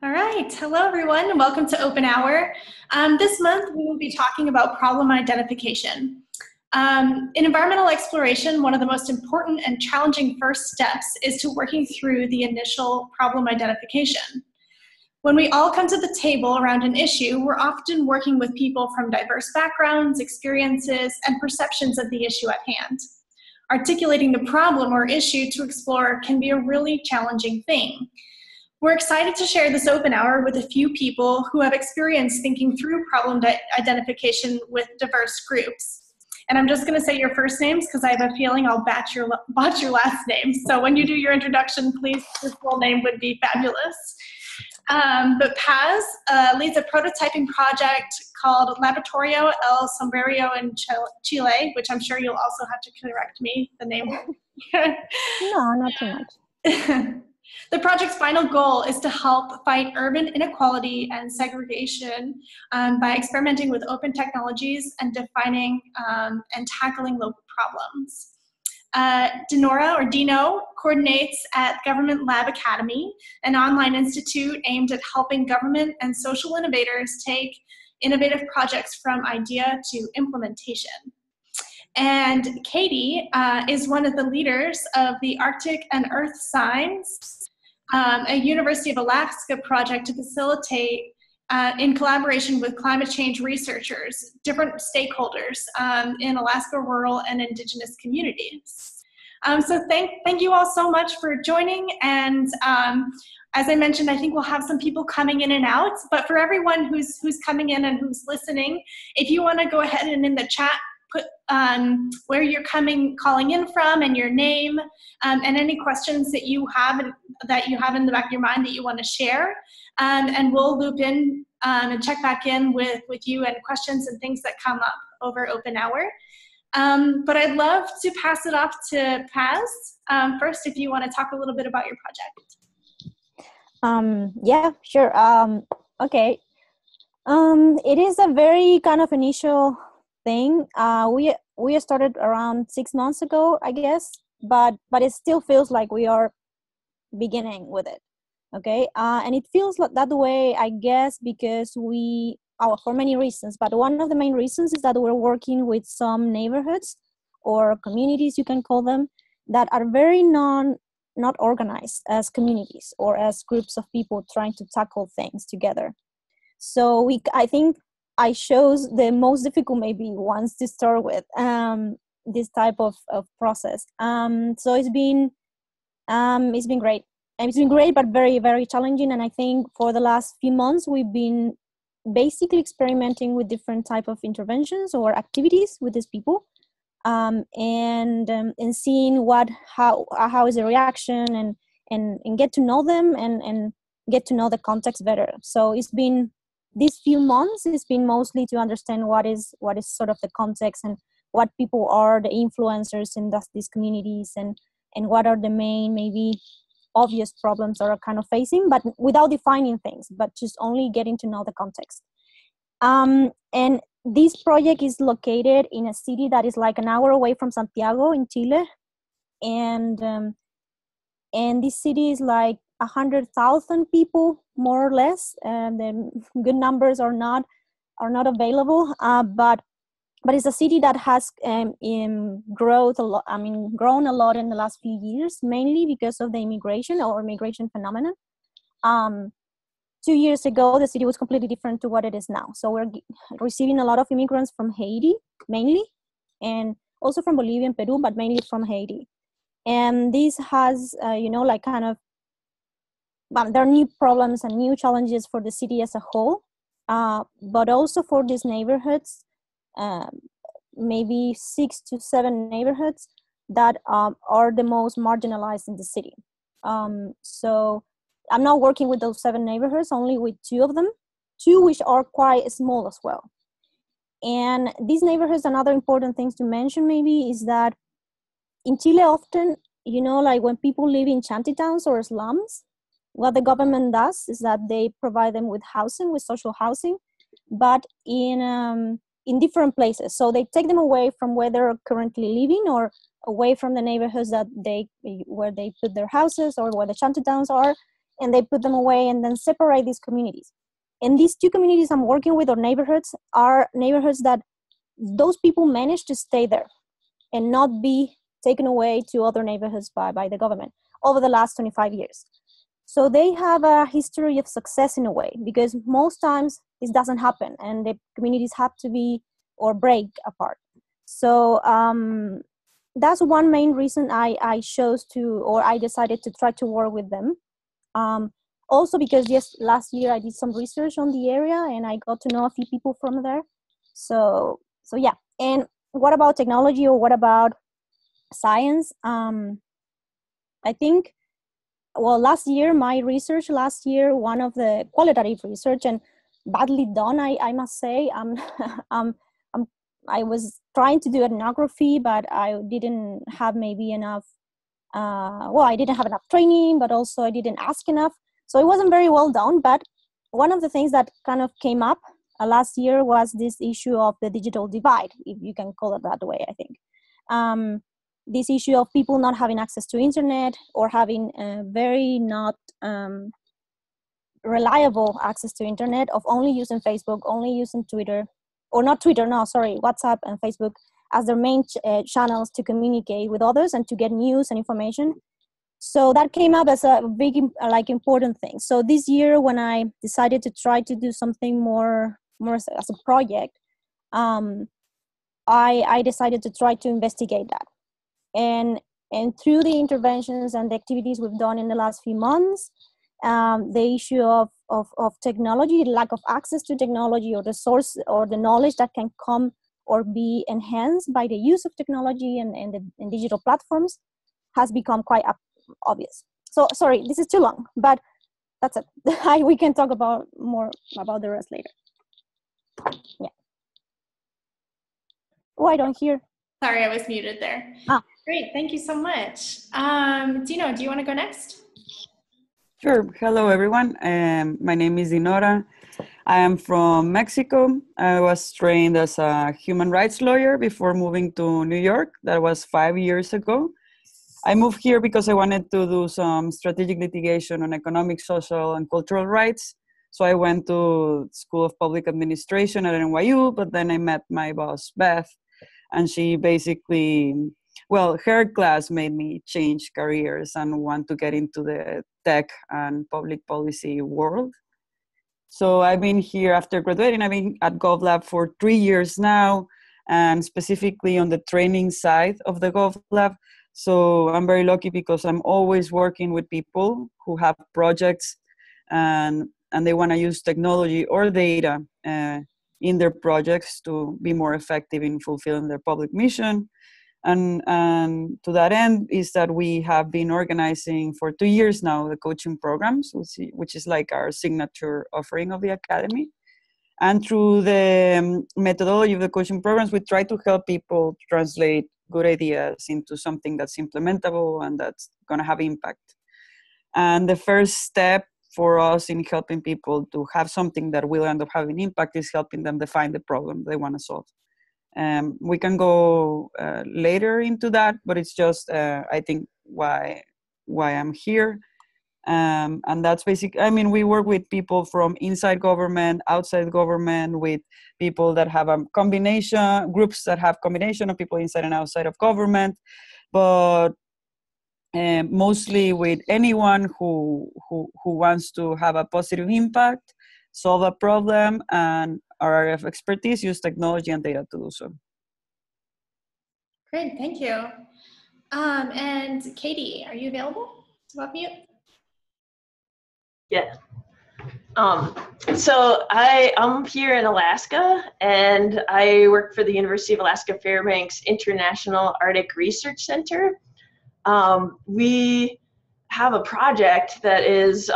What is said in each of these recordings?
All right. Hello, everyone, and welcome to OpenHour. This month, we will be talking about problem identification. In environmental exploration, one of the most important and challenging first steps is to working through the initial problem identification. When we all come to the table around an issue, we're often working with people from diverse backgrounds, experiences, and perceptions of the issue at hand. Articulating the problem or issue to explore can be a really challenging thing. We're excited to share this open hour with a few people who have experience thinking through problem identification with diverse groups. And I'm just going to say your first names because I have a feeling I'll botch your last name. So when you do your introduction, please, your full name would be fabulous. But Paz leads a prototyping project called Laboratorio El Sombrero in Chile, which I'm sure you'll also have to correct me, the name. No, not too much. The project's final goal is to help fight urban inequality and segregation by experimenting with open technologies and defining and tackling local problems. Dino coordinates at Government Lab Academy, an online institute aimed at helping government and social innovators take innovative projects from idea to implementation. And Katie is one of the leaders of the Arctic and Earth Signs, a University of Alaska project to facilitate, in collaboration with climate change researchers, different stakeholders in Alaska rural and indigenous communities. So thank you all so much for joining. And as I mentioned, I think we'll have some people coming in and out. But for everyone who's coming in and who's listening, if you want to go ahead and in the chat put where you're calling in from and your name and any questions that you have in the back of your mind that you want to share, and we'll loop in and check back in with you and questions and things that come up over Open Hour. But I'd love to pass it off to Paz first, if you want to talk a little bit about your project. Yeah, sure. Okay. It is a very kind of initial thing. We started around 6 months ago, I guess, but it still feels like we are beginning with it. Okay, and it feels like that way, I guess, because for many reasons, but one of the main reasons is that we're working with some neighborhoods or communities, you can call them, that are very not organized as communities or as groups of people trying to tackle things together. So I think I chose the most difficult maybe ones to start with, this type of process. So it's been great. And it's been great, but very, very challenging. And I think for the last few months, we've been basically experimenting with different type of interventions or activities with these people, and seeing how is the reaction and get to know them and get to know the context better. So it's been these few months, it's been mostly to understand what is sort of the context and what people are the influencers in these communities and what are the main maybe obvious problems that are kind of facing, but without defining things, but just only getting to know the context. And this project is located in a city that is like an hour away from Santiago in Chile. And this city is like 100,000 people, more or less. And the good numbers are not available, but it's a city that has grown a lot in the last few years, mainly because of the immigration phenomenon. 2 years ago, the city was completely different to what it is now. So we're receiving a lot of immigrants from Haiti, mainly, and also from Bolivia and Peru, but mainly from Haiti. And this has, there are new problems and new challenges for the city as a whole, but also for these neighborhoods. Maybe 6 to 7 neighborhoods that are the most marginalized in the city. So I'm not working with those 7 neighborhoods, only with 2 of them, 2 which are quite small as well. And these neighborhoods, another important thing to mention maybe is that in Chile often, like when people live in shantytowns or slums, what the government does is that they provide them with housing, with social housing, but in different places. So they take them away from where they're currently living or away from the neighborhoods where they put their houses or where the shantytowns are, and they put them away and then separate these communities. And these two communities I'm working with, or neighborhoods, are neighborhoods that those people manage to stay there and not be taken away to other neighborhoods by the government over the last 25 years. So they have a history of success in a way, because most times this doesn't happen and the communities have to be or break apart. So that's one main reason I chose to, or I decided to try to work with them. Also because last year I did some research on the area and I got to know a few people from there. So yeah. And what about technology, or what about science? I think, well, my research last year, one of the qualitative research, and badly done, I must say. I was trying to do ethnography, but I didn't have maybe enough. I didn't have enough training, but also I didn't ask enough. So it wasn't very well done. But one of the things that kind of came up last year was this issue of the digital divide, if you can call it that way, I think. This issue of people not having access to internet, or having very not reliable access to internet, of only using Facebook, only using Twitter, or not Twitter, no, sorry, WhatsApp and Facebook as their main channels to communicate with others and to get news and information. So that came up as a big, important thing. So this year, when I decided to try to do something more as a project, I decided to try to investigate that. And through the interventions and the activities we've done in the last few months, the issue of technology, lack of access to technology, or the source or the knowledge that can come or be enhanced by the use of technology and digital platforms, has become quite obvious. So sorry, this is too long, but that's it. We can talk more about the rest later. Yeah. Oh, I don't hear. Sorry, I was muted there. Great, thank you so much. Dino, do you want to go next? Sure. Hello, everyone. My name is Dinora. I am from Mexico. I was trained as a human rights lawyer before moving to New York. That was 5 years ago. I moved here because I wanted to do some strategic litigation on economic, social, and cultural rights. So I went to School of Public Administration at NYU, but then I met my boss, Beth, and she basically, her class made me change careers and want to get into the tech and public policy world. So I've been here after graduating. I've been at GovLab for 3 years now, and specifically on the training side of the GovLab. So I'm very lucky because I'm always working with people who have projects and they want to use technology or data in their projects to be more effective in fulfilling their public mission. And to that end is that we have been organizing for 2 years now the coaching programs, which is like our signature offering of the Academy. And through the methodology of the coaching programs, we try to help people translate good ideas into something that's implementable and that's going to have impact. And the first step for us in helping people to have something that will end up having impact is helping them define the problem they want to solve. We can go later into that, but it's just, I think, why I'm here. And that's basically, I mean, we work with people from inside government, outside government, with people that have a combination, groups that have combination of people inside and outside of government, but mostly with anyone who wants to have a positive impact, solve a problem, and our area of expertise, use technology and data to do so. Great, thank you. And Katie, are you available to unmute? Yeah. So I'm here in Alaska, and I work for the University of Alaska Fairbanks International Arctic Research Center. We have a project that is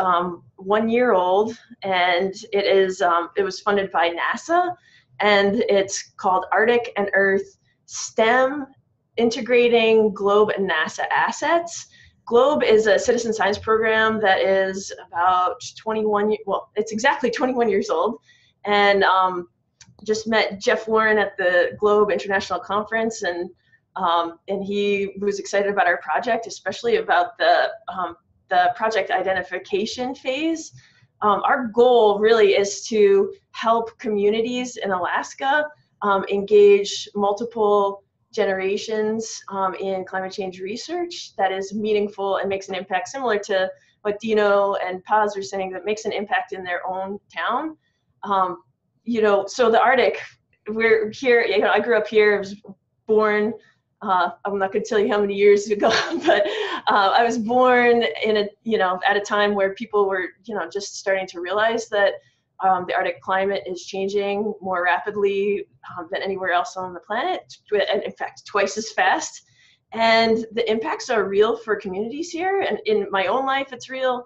1 year old, and it was funded by NASA, and it's called Arctic and Earth STEM, Integrating Globe and NASA Assets. Globe is a citizen science program that is about it's exactly 21 years old, and just met Jeff Warren at the Globe International Conference, and he was excited about our project, especially about the the project identification phase. Our goal really is to help communities in Alaska engage multiple generations in climate change research that is meaningful and makes an impact, similar to what Dino and Paz are saying, that makes an impact in their own town. You know, so the Arctic, we're here, you know, I grew up here, I was born, I'm not gonna tell you how many years ago, but I was born in a, you know, at a time where people were, you know, just starting to realize that the Arctic climate is changing more rapidly than anywhere else on the planet, and in fact, twice as fast. And the impacts are real for communities here. And in my own life, it's real,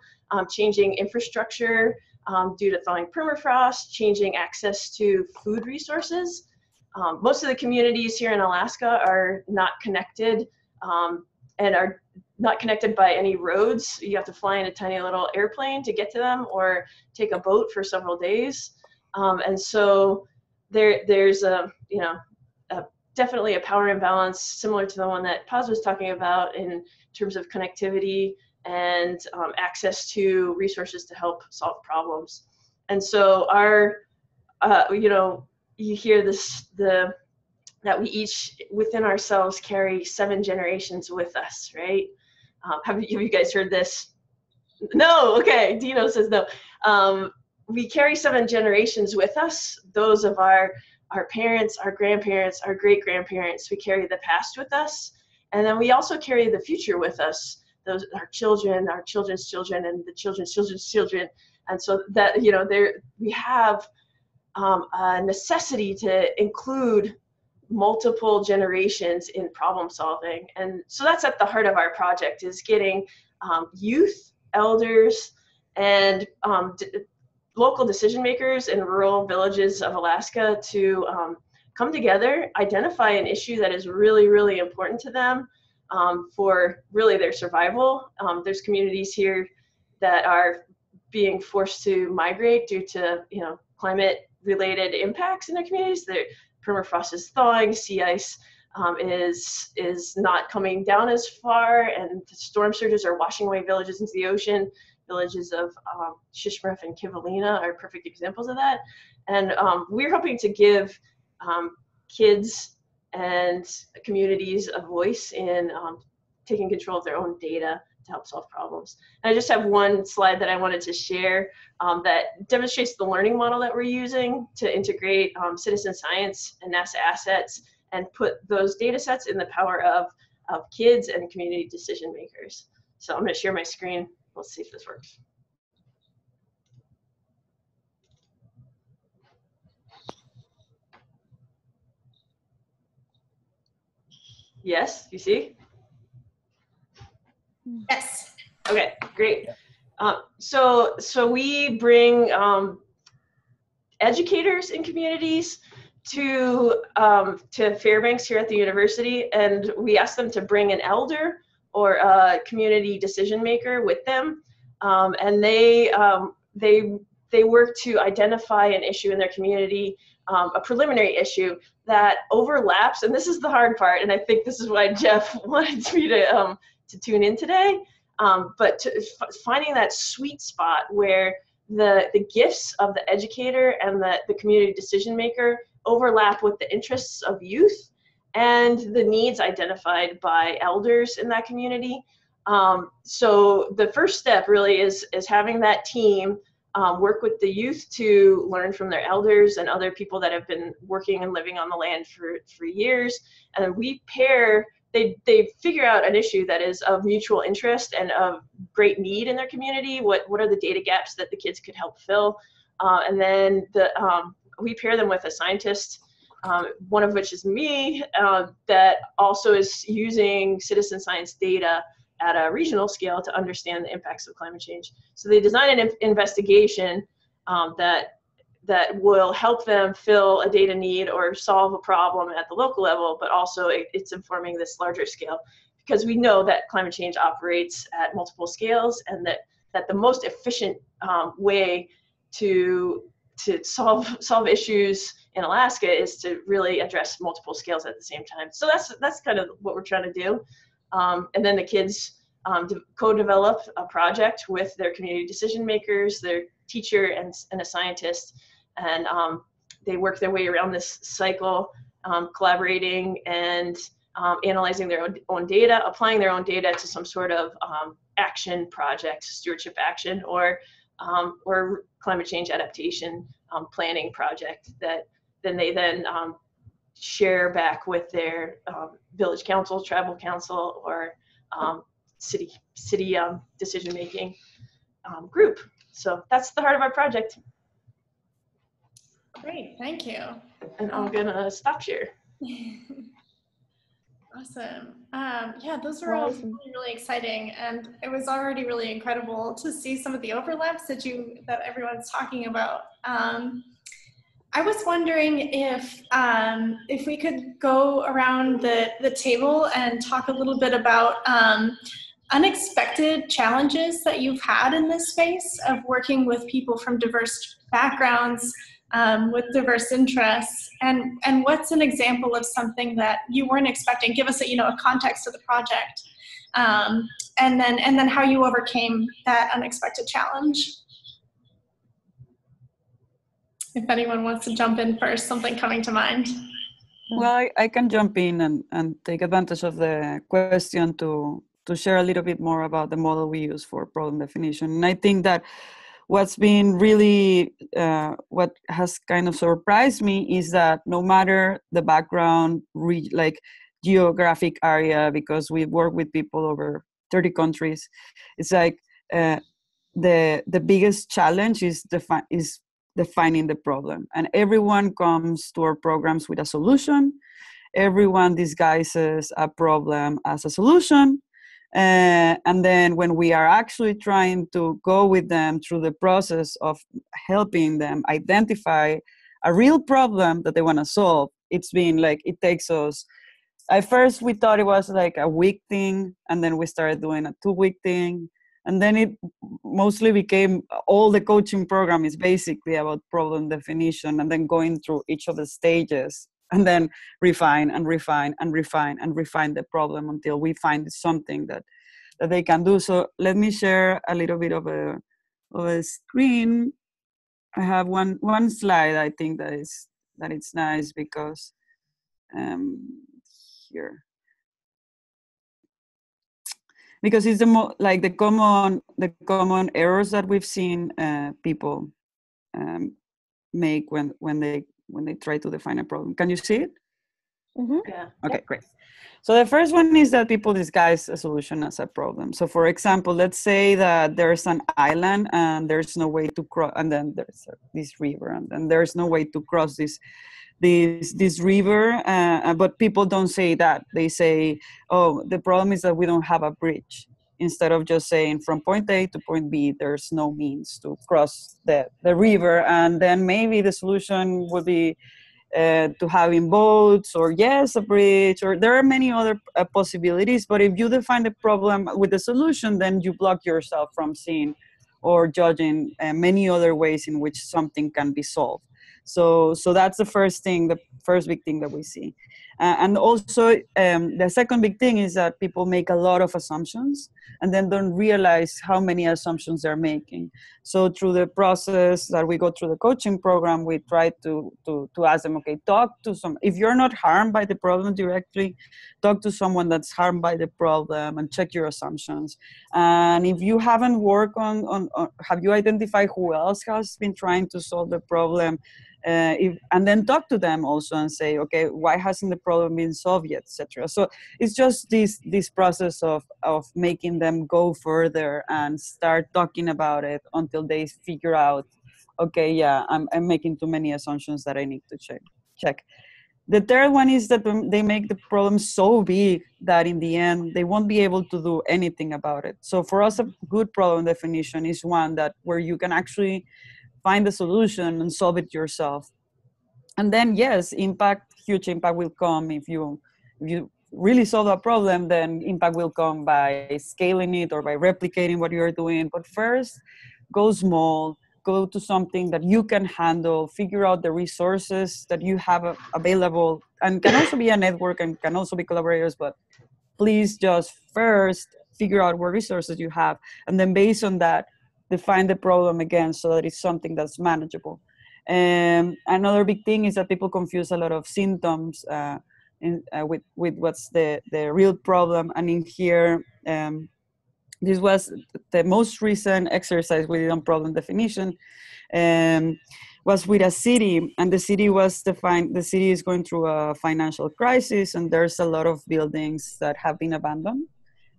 changing infrastructure due to thawing permafrost, changing access to food resources. Most of the communities here in Alaska are not connected and are not connected by any roads. You have to fly in a tiny little airplane to get to them, or take a boat for several days. And so there's a, you know, definitely a power imbalance similar to the one that Paz was talking about in terms of connectivity and access to resources to help solve problems. And so our, you know, you hear this, that we each within ourselves carry 7 generations with us, right? Have you guys heard this? No, okay, Dino says no. We carry 7 generations with us, those of our parents, our grandparents, our great-grandparents. We carry the past with us, and then we also carry the future with us, those our children, our children's children, and the children's children's children. And so that, you know, we have a necessity to include multiple generations in problem solving. And so that's at the heart of our project, is getting youth, elders, and local decision makers in rural villages of Alaska to come together, identify an issue that is really, really important to them for really their survival. There's communities here that are being forced to migrate due to, you know, climate related impacts in their communities. Their permafrost is thawing, sea ice is not coming down as far, and the storm surges are washing away villages into the ocean. Villages of Shishmaref and Kivalina are perfect examples of that. And we're hoping to give kids and communities a voice in taking control of their own data to help solve problems. And I just have one slide that I wanted to share that demonstrates the learning model that we're using to integrate citizen science and NASA assets and put those data sets in the power of kids and community decision makers. So I'm going to share my screen. Let's see if this works. Yes, you see? Yes. Okay, great. So we bring educators in communities to Fairbanks here at the university, and we ask them to bring an elder or a community decision maker with them, and they work to identify an issue in their community, a preliminary issue that overlaps, and this is the hard part, and I think this is why Jeff wanted me to tune in today, but finding that sweet spot where the gifts of the educator and the community decision maker overlap with the interests of youth and the needs identified by elders in that community. So the first step really is having that team work with the youth to learn from their elders and other people that have been working and living on the land for years. And we pair, they figure out an issue that is of mutual interest and of great need in their community. What are the data gaps that the kids could help fill? And then we pair them with a scientist, one of which is me, that also is using citizen science data at a regional scale to understand the impacts of climate change. So they design an investigation that will help them fill a data need or solve a problem at the local level, but also it's informing this larger scale, because we know that climate change operates at multiple scales, and that the most efficient way to solve issues in Alaska is to really address multiple scales at the same time. So that's kind of what we're trying to do. And then the kids co-develop a project with their community decision makers, their teacher, and a scientist. And they work their way around this cycle, collaborating and analyzing their own data, applying their own data to some sort of action project, stewardship action, or climate change adaptation planning project that they share back with their village council, tribal council, or city decision-making group. So that's the heart of our project. Great, thank you. And I'm gonna stop share. Awesome. Yeah, those were all really, really exciting, and it was already really incredible to see some of the overlaps that everyone's talking about. I was wondering if we could go around the table and talk a little bit about unexpected challenges that you've had in this space of working with people from diverse backgrounds, with diverse interests, and what's an example of something that you weren't expecting? Give us a context of the project, and then how you overcame that unexpected challenge. If anyone wants to jump in first, something coming to mind. Well, I can jump in and take advantage of the question to share a little bit more about the model we use for problem definition. And I think that what's been really, what has kind of surprised me is that no matter the background, like geographic area, because we work with people over 30 countries, it's like the biggest challenge is defining the problem. And everyone comes to our programs with a solution. Everyone disguises a problem as a solution. And then when we are actually trying to go with them through the process of helping them identify a real problem that they want to solve, it's been like, it takes us, at first we thought it was like a week thing, and then we started doing a 2-week thing. And then it mostly became, all the coaching program is basically about problem definition, and then going through each of the stages, and then refine and refine and refine and refine the problem until we find something that they can do. So let me share a little bit of a screen. I have one slide. I think that it's nice because here. Because it's the common errors that we've seen people make when they try to define a problem. Can you see it? Mm-hmm. Yeah. Okay, great. So the first one is that people disguise a solution as a problem. So for example, let's say that there's an island and there's no way to cross, and then there's this river, and then there's no way to cross this river, but people don't say that. They say, oh, the problem is that we don't have a bridge. Instead of just saying from point A to point B, there's no means to cross the river. And then maybe the solution would be to having boats, or yes, a bridge, or there are many other possibilities. But if you define the problem with the solution, then you block yourself from seeing or judging many other ways in which something can be solved. So that's the first big thing that we see. And also the second big thing is that people make a lot of assumptions and then don't realize how many assumptions they're making. So through the process that we go through the coaching program, we try to ask them, okay, if you're not harmed by the problem directly, talk to someone that's harmed by the problem and check your assumptions. And if you haven't worked on have you identified who else has been trying to solve the problem? And then talk to them also and say, okay, why hasn't the problem been solved yet, etc. So it's just this process of making them go further and start talking about it until they figure out, okay, yeah, I'm making too many assumptions that I need to check. The third one is that they make the problem so big that in the end they won't be able to do anything about it. So for us, a good problem definition is one where you can actually find the solution and solve it yourself. And then yes, huge impact will come. If you really solve a problem, then impact will come by scaling it or by replicating what you're doing. But first, go small, go to something that you can handle, figure out the resources that you have available, and can also be a network and can also be collaborators, but please just first figure out what resources you have, and then based on that, define the problem again so that it's something that's manageable. Another big thing is that people confuse a lot of symptoms with what's the real problem. And in here, this was the most recent exercise we did on problem definition, was with a city, and the city was defined. The city is going through a financial crisis, and there's a lot of buildings that have been abandoned.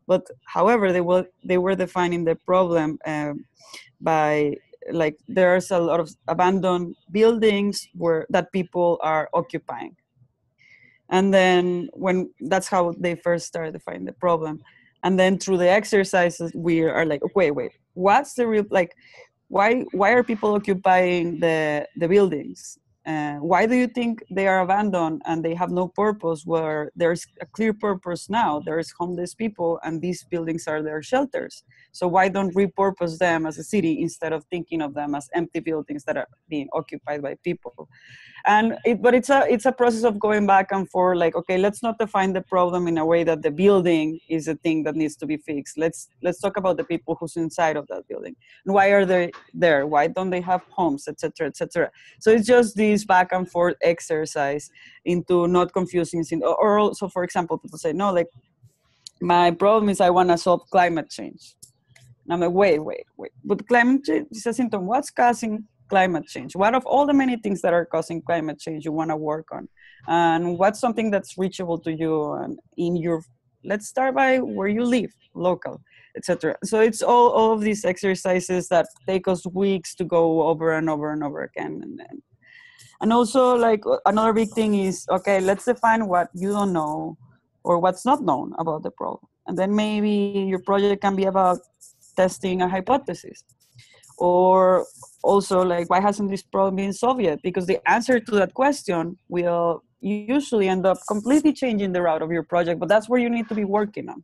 But however, they were defining the problem by, like, there's a lot of abandoned buildings that people are occupying. And then that's how they first started defining the problem. And then through the exercises, we are like, okay, wait, what's the real, like, why are people occupying the buildings? Why do you think they are abandoned and they have no purpose, where there's a clear purpose now? There's homeless people and these buildings are their shelters. So why don't repurpose them as a city instead of thinking of them as empty buildings that are being occupied by people? And it's a process of going back and forth, like, okay, let's not define the problem in a way that the building is a thing that needs to be fixed. Let's talk about the people who's inside of that building, and why are they there? Why don't they have homes, etc., etc. So it's just this back and forth exercise into not confusing things. Or also, for example, people say, no, like, my problem is I want to solve climate change. And I'm like, wait. But climate change is a symptom. What's causing climate change? What of all the many things that are causing climate change you want to work on? And what's something that's reachable to you and in your, let's start by where you live, local, etc. So it's all of these exercises that take us weeks to go over and over and over again. And also, like, another big thing is, okay, let's define what you don't know or what's not known about the problem. And then maybe your project can be about testing a hypothesis. Or also, like, why hasn't this problem been solved yet? Because the answer to that question will usually end up completely changing the route of your project, but that's where you need to be working on.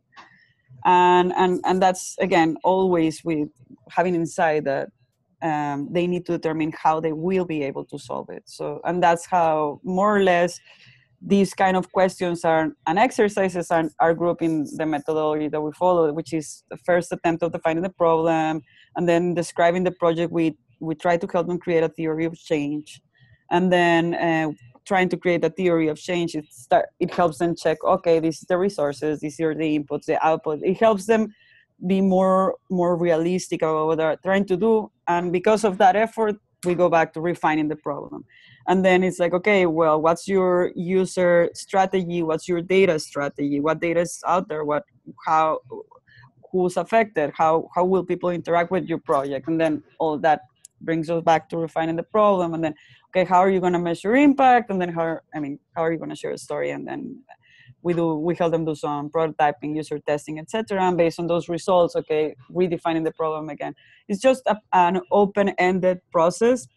And that's, again, always with having insight that they need to determine how they will be able to solve it. So, and that's how more or less these kind of questions and exercises are grouped in the methodology that we follow, which is the first attempt of defining the problem, and then describing the project. We try to help them create a theory of change, and then trying to create a theory of change, it helps them check, okay, this is the resources, these are the inputs, the output. It helps them be more realistic about what they're trying to do, and because of that effort, we go back to refining the problem. And then it's like, okay, well, what's your user strategy? What's your data strategy? What data is out there? Who's affected? How will people interact with your project? And then all that brings us back to refining the problem. And then, okay, how are you going to measure impact? And then how are you going to share a story? And then we help them do some prototyping, user testing, etc. And based on those results, okay, redefining the problem again. It's just an open-ended process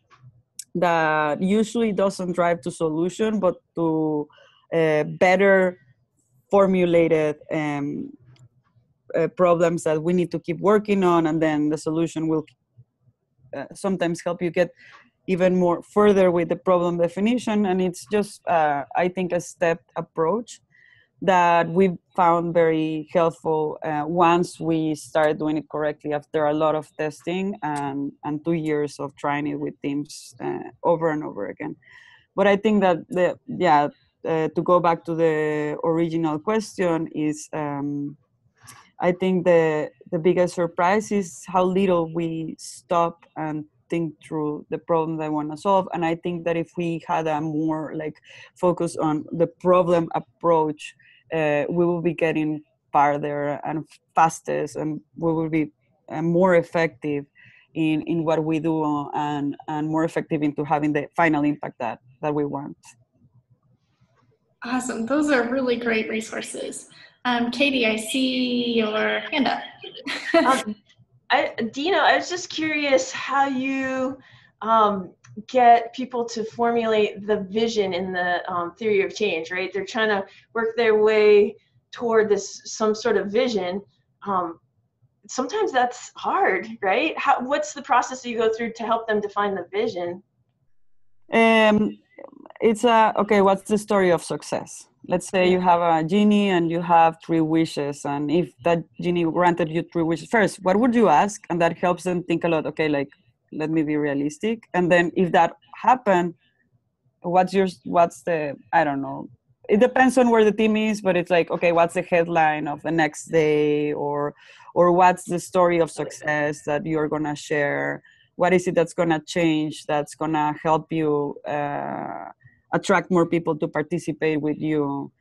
that usually doesn't drive to solution, but to better formulated problems that we need to keep working on, and then the solution will sometimes help you get even more further with the problem definition. And it's just, I think, a stepped approach that we've found very helpful once we started doing it correctly after a lot of testing and 2 years of trying it with teams over and over again. But I think that to go back to the original question is, I think the biggest surprise is how little we stop and think through the problem that I want to solve. And I think that if we had a more like focus on the problem approach, we will be getting farther and fastest, and we will be more effective in what we do, and more effective into having the final impact that we want. Awesome. Those are really great resources. Katie, I see your hand up. Dina, I was just curious how you get people to formulate the vision in the theory of change, right? They're trying to work their way toward some sort of vision. Sometimes that's hard, right? What's the process that you go through to help them define the vision? it's a, okay, what's the story of success? Let's say you have a genie and you have 3 wishes, and if that genie granted you 3 wishes, first, what would you ask? And that helps them think a lot, okay, like, let me be realistic. And then if that happened, what's the, I don't know, it depends on where the team is, but it's like, okay, what's the headline of the next day, or what's the story of success that you're gonna share? What is it that's gonna change, that's gonna help you attract more people to participate with you?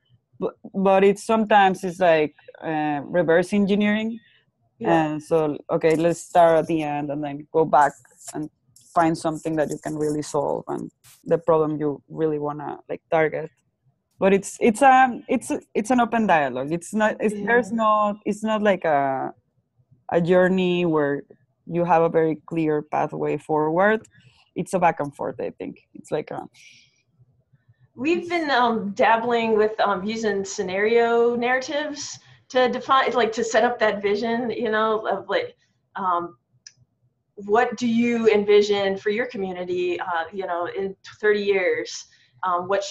But it's sometimes it's like reverse engineering. And so, okay, let's start at the end and then go back and find something that you can really solve and the problem you really wanna like target. But it's an open dialogue. It's not, it's not like a journey where you have a very clear pathway forward. It's a back and forth, I think. It's like a... We've been dabbling with using scenario narratives to define, like, to set up that vision, you know, of like, what do you envision for your community, you know, in 30 years? What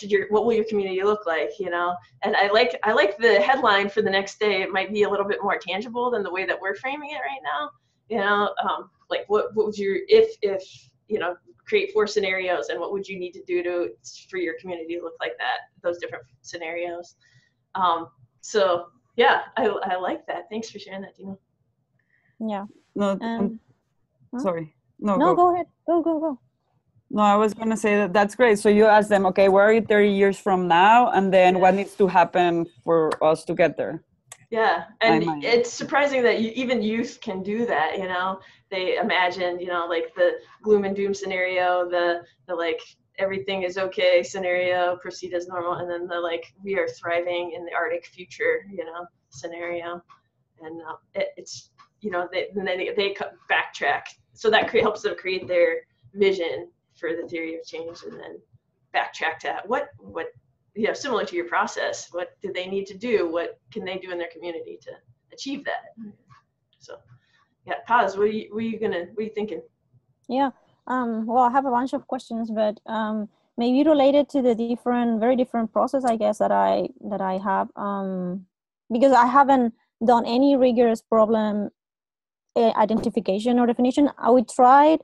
will your community look like, you know? And I like the headline for the next day. It might be a little bit more tangible than the way that we're framing it right now, you know. Like what would you, if you know, create 4 scenarios, and what would you need to do for your community to look like that, those different scenarios. So yeah, I like that. Thanks for sharing that, Dino. Yeah. No, huh? sorry. No, go ahead. Go. No, I was going to say that's great. So you ask them, okay, where are you 30 years from now? And then what needs to happen for us to get there? Yeah, and it's surprising that even youth can do that, you know. They imagine, you know, like the gloom and doom scenario, the like everything is okay scenario, proceed as normal, and then the like we are thriving in the Arctic future, you know, scenario. And it's, you know, they backtrack. So that helps them create their vision for the theory of change, and then backtrack to what you know, similar to your process, what do they need to do? What can they do in their community to achieve that? So yeah, Paz, what are you thinking? Yeah, well, I have a bunch of questions, but maybe related to the very different process, I guess, that I have, because I haven't done any rigorous problem identification or definition. We tried,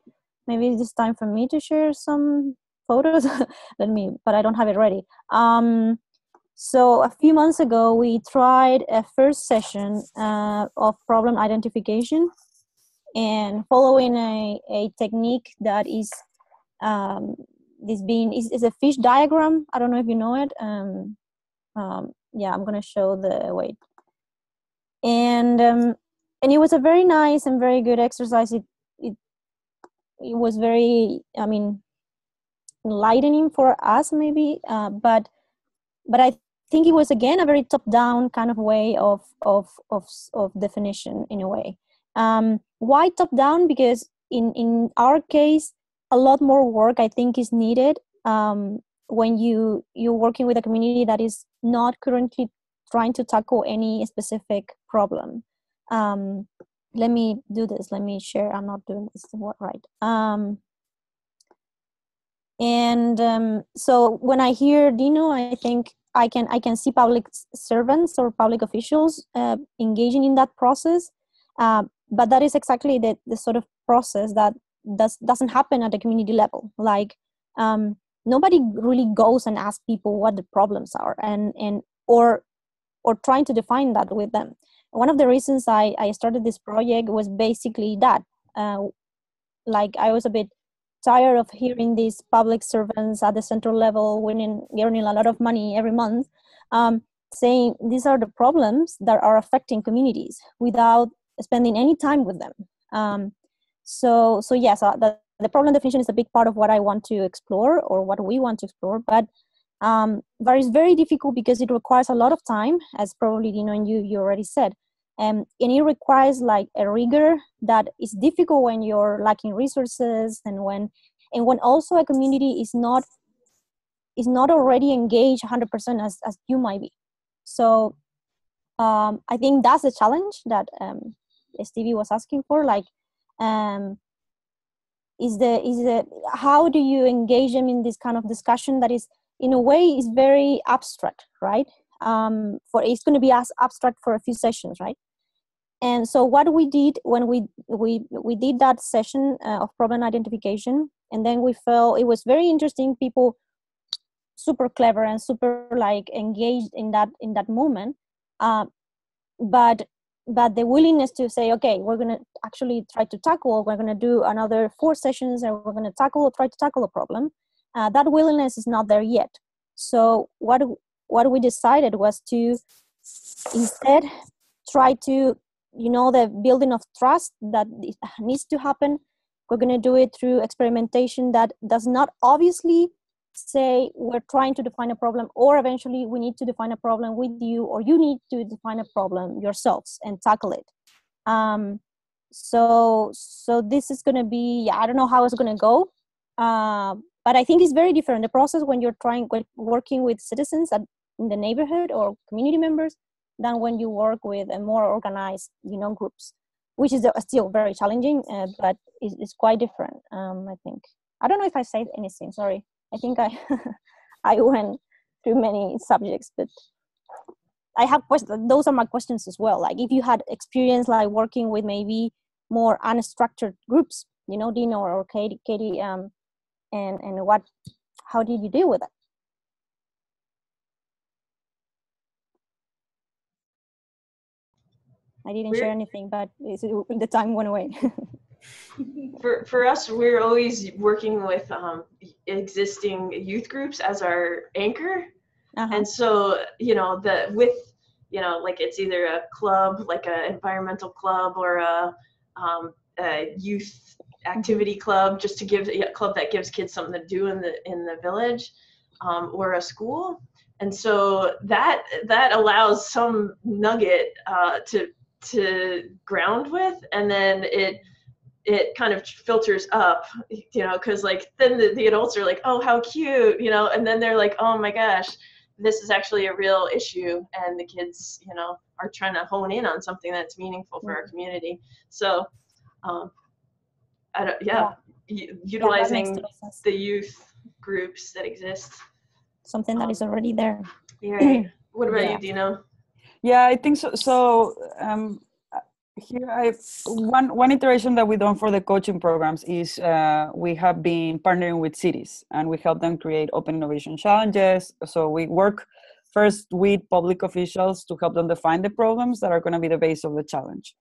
maybe it's time for me to share some photos. But I don't have it ready. So a few months ago, we tried a first session of problem identification, and following a technique that is is a fish diagram. I don't know if you know it. Yeah, I'm gonna show the wait. And it was a very nice and very good exercise. It was very, I mean, enlightening for us maybe, but I think it was again a very top-down kind of way of definition in a way. Why top-down? Because in our case, a lot more work I think is needed when you're working with a community that is not currently trying to tackle any specific problem. Let me do this. Let me share. I'm not doing this right. So when I hear Dino, I think I can see public servants or public officials engaging in that process, but that is exactly the sort of process that doesn't happen at the community level. Like nobody really goes and asks people what the problems are, or trying to define that with them. One of the reasons I started this project was basically that. Like I was a bit tired of hearing these public servants at the central level earning a lot of money every month, saying these are the problems that are affecting communities without spending any time with them. So yes, the problem definition is a big part of what I want to explore, or what we want to explore, but it's very difficult because it requires a lot of time, as probably you already said. And it requires like a rigor that is difficult when you're lacking resources, and when also a community is not already engaged 100% as you might be. So I think that's the challenge that Stevie was asking for. Like, is the how do you engage them in this kind of discussion that is in a way is very abstract, right? For it's going to be as abstract for a few sessions, right? And so what we did when we did that session of problem identification, and then we felt it was very interesting. People super clever and super like engaged in that moment, but the willingness to say, okay, we're going to actually try to tackle. We're going to do another 4 sessions, and we're going to try to tackle a problem. That willingness is not there yet. So what we decided was to instead try to, the building of trust that needs to happen. We're going to do it through experimentation that does not obviously say we're trying to define a problem, or eventually we need to define a problem with you, or you need to define a problem yourselves and tackle it. So this is going to be, I don't know how it's going to go, but I think it's very different, the process when you're working with citizens in the neighborhood or community members, than when you work with a more organized, groups, which is still very challenging, but it's quite different, I think. I don't know if I said anything, sorry. I think I went through many subjects, but I have questions. Those are my questions as well. Like if you had experience like working with maybe more unstructured groups, Dino or Katie, and how did you deal with it? I didn't share anything, but the time went away. For us, we're always working with existing youth groups as our anchor. And so, like it's either a club, like an environmental club, or a youth activity club, just to give a club that gives kids something to do in the village, or a school. And so that allows some nugget to ground with, and then it kind of filters up, because like then the adults are like, oh, how cute, and then they're like, oh my gosh, this is actually a real issue, and the kids, are trying to hone in on something that's meaningful for our community. So, utilizing the youth groups that exist. Something that is already there. Yeah. What about you, Dino? Yeah, I think so. So here one iteration that we've done for the coaching programs is we have been partnering with cities, and we help them create open innovation challenges. So we work first with public officials to help them define the problems that are going to be the base of the challenge.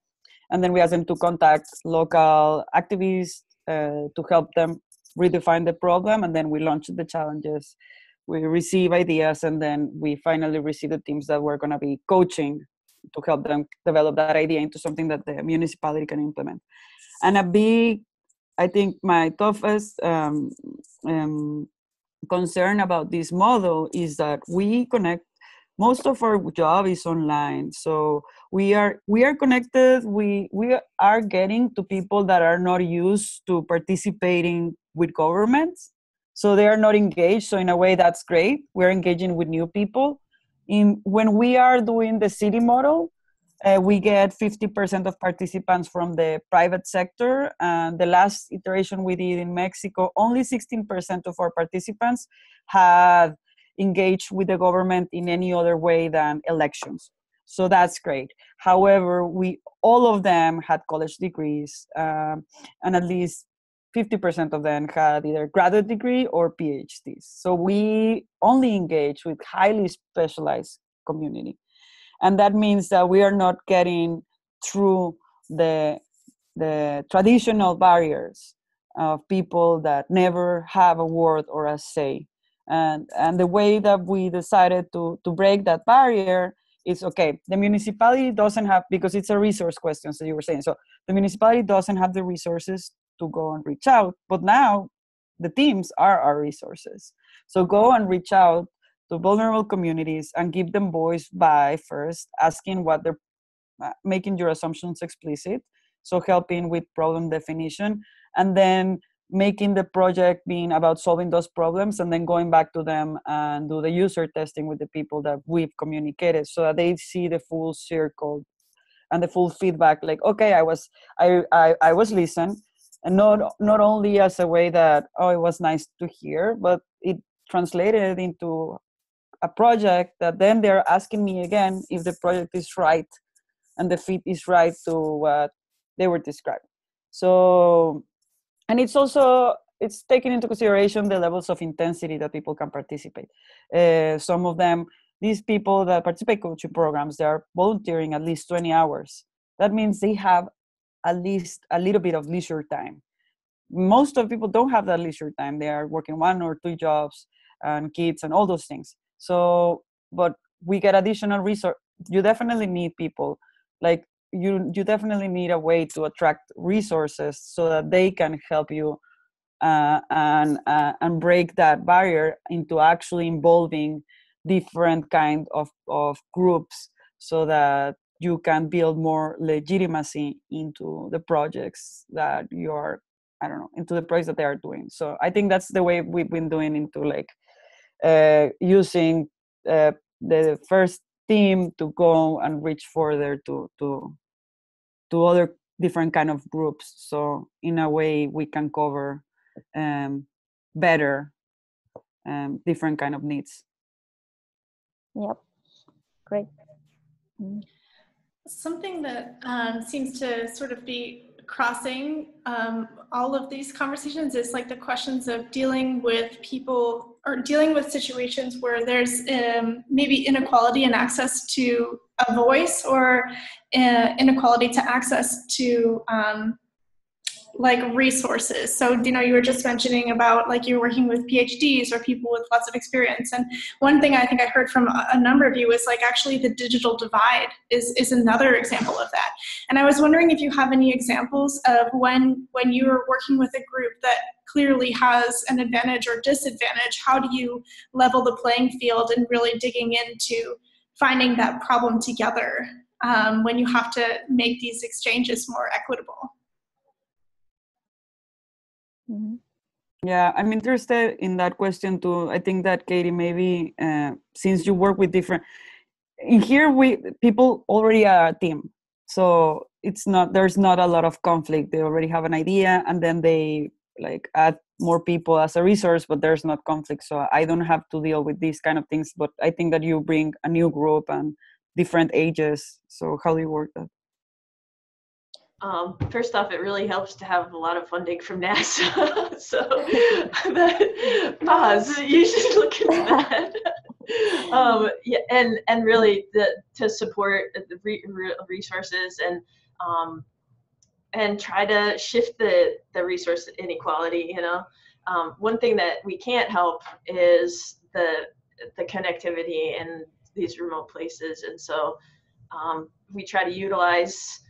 And then we ask them to contact local activists to help them redefine the problem. And then we launch the challenges. We receive ideas, and then we finally receive the teams that we're going to be coaching to help them develop that idea into something that the municipality can implement. And I think my toughest concern about this model is that we connect, most of our job is online. So we are connected, we are getting to people that are not used to participating with governments. So they are not engaged. So in a way, that's great. We're engaging with new people. When we are doing the city model, we get 50% of participants from the private sector. And the last iteration we did in Mexico, only 16% of our participants had engaged with the government in any other way than elections. So that's great. However, all of them had college degrees, and at least 50% of them had either graduate degree or PhDs. So we only engage with highly specialized community. And that means that we are not getting through the traditional barriers of people that never have a word or a say. And the way that we decided to break that barrier is, okay, the municipality doesn't have, because it's a resource question, so you were saying, so the municipality doesn't have the resources to go and reach out, but now the teams are our resources. So go and reach out to vulnerable communities and give them voice by first asking what they're, making your assumptions explicit, so helping with problem definition, and then making the project being about solving those problems, and then going back to them and do the user testing with the people that we've communicated, so that they see the full circle and the full feedback, like, okay, I was listened, and not only as a way that, oh, it was nice to hear, but it translated into a project that then they're asking me again if the project is right and the fit is right to what they were describing. So, and it's taking into consideration the levels of intensity that people can participate. Some of them, these people that participate in coaching programs, they are volunteering at least 20 hours. That means they have at least a little bit of leisure time. Most of people don't have that leisure time. They are working 1 or 2 jobs and kids and all those things. So, but we get additional resource. You definitely need people. Like you definitely need a way to attract resources so that they can help you and break that barrier into actually involving different kind of groups so that you can build more legitimacy into the projects that you're, I don't know, into the projects that they are doing. So I think that's the way we've been doing into like using the first team to go and reach further to other different kind of groups. So in a way we can cover better different kind of needs. Yep, great. Something that seems to sort of be crossing all of these conversations is like the questions of dealing with people or dealing with situations where there's maybe inequality in access to a voice or inequality to access to like resources. So, you know, you were just mentioning about like you're working with PhDs or people with lots of experience. And one thing I think I heard from a number of you is like actually the digital divide is another example of that. And I was wondering if you have any examples of when you were working with a group that clearly has an advantage or disadvantage, how do you level the playing field and really digging into finding that problem together when you have to make these exchanges more equitable? Mm-hmm. Yeah, I'm interested in that question too. I think that Katie, maybe since you work with different, in here people already are a team, so there's not a lot of conflict. They already have an idea, and then they like add more people as a resource, but there's not conflict. So I don't have to deal with these kind of things. But I think that you bring a new group and different ages. So how do you work that? First off, it really helps to have a lot of funding from NASA. So that pause. You should look into that. Yeah, and really to support the resources and try to shift the resource inequality. You know, one thing that we can't help is the connectivity in these remote places, and so we try to utilize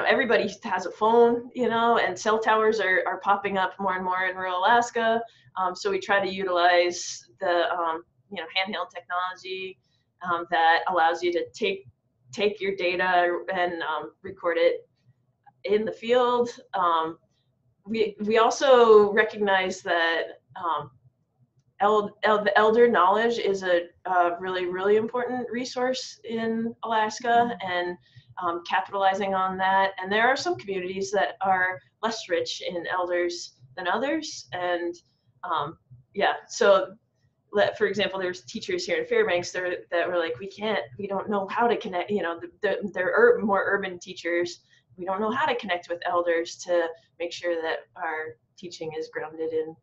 everybody has a phone, and cell towers are popping up more and more in rural Alaska. So we try to utilize the handheld technology that allows you to take your data and record it in the field. We also recognize that the elder knowledge is a really, really important resource in Alaska, and capitalizing on that. And there are some communities that are less rich in elders than others. And so for example, there's teachers here in Fairbanks that were like, we don't know how to connect, they're more urban teachers. We don't know how to connect with elders to make sure that our teaching is grounded in.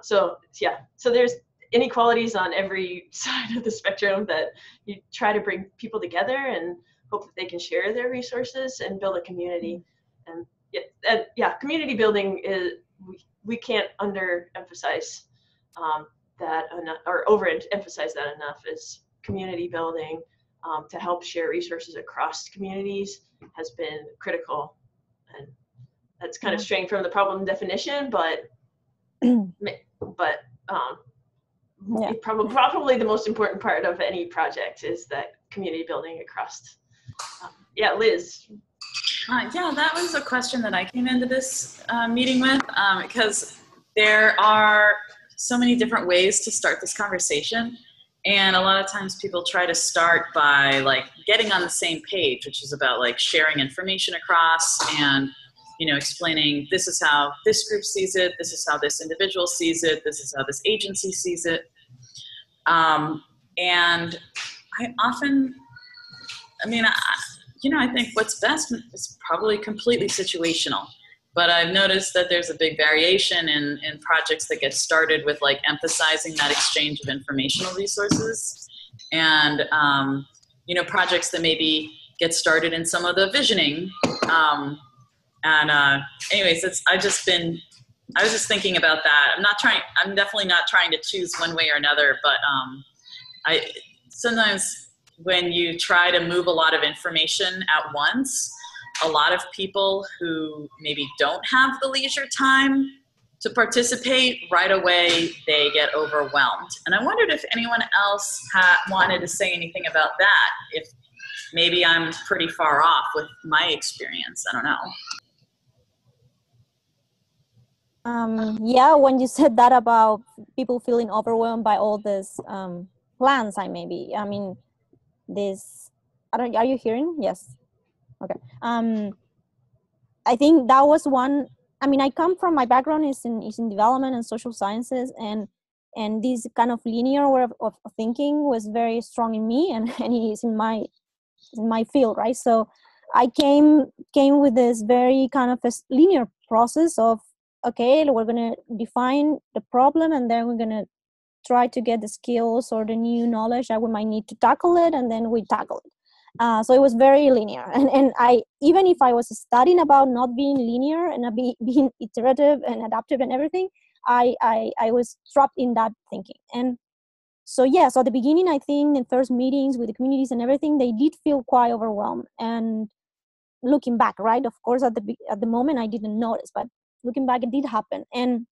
So there's inequalities on every side of the spectrum that you try to bring people together and hope that they can share their resources and build a community. And community building is, we can't underemphasize that enough, or overemphasize that enough, is community building to help share resources across communities has been critical. And that's kind of straying from the problem definition, but probably the most important part of any project is that community building across. Liz. That was a question that I came into this meeting with, because there are so many different ways to start this conversation. And a lot of times people try to start by like getting on the same page, which is about like sharing information across and, explaining this is how this group sees it, this is how this individual sees it, this is how this agency sees it. And I often, I think what's best is probably completely situational. But I've noticed that there's a big variation in projects that get started with like emphasizing that exchange of informational resources, and projects that maybe get started in some of the visioning. Anyways, I was just thinking about that. I'm definitely not trying to choose one way or another, but sometimes when you try to move a lot of information at once, a lot of people who maybe don't have the leisure time to participate right away, they get overwhelmed. And I wondered if anyone else wanted to say anything about that, if maybe I'm pretty far off with my experience. I don't know. Yeah, when you said that about people feeling overwhelmed by all these plans, are you hearing? Yes. Okay. I think that was one. I come from, my background is in development and social sciences, and this kind of linear way of thinking was very strong in me, and it is in my field, right? So I came with this very kind of a linear process of, okay, we're going to define the problem, and then we're going to try to get the skills or the new knowledge that we might need to tackle it, and then we tackle it. So it was very linear, and I, even if I was studying about not being linear and being iterative and adaptive and everything, I was trapped in that thinking. And so at the beginning, I think in first meetings with the communities and everything, they did feel quite overwhelmed. And looking back, right, of course, at the moment I didn't notice, but looking back, it did happen. And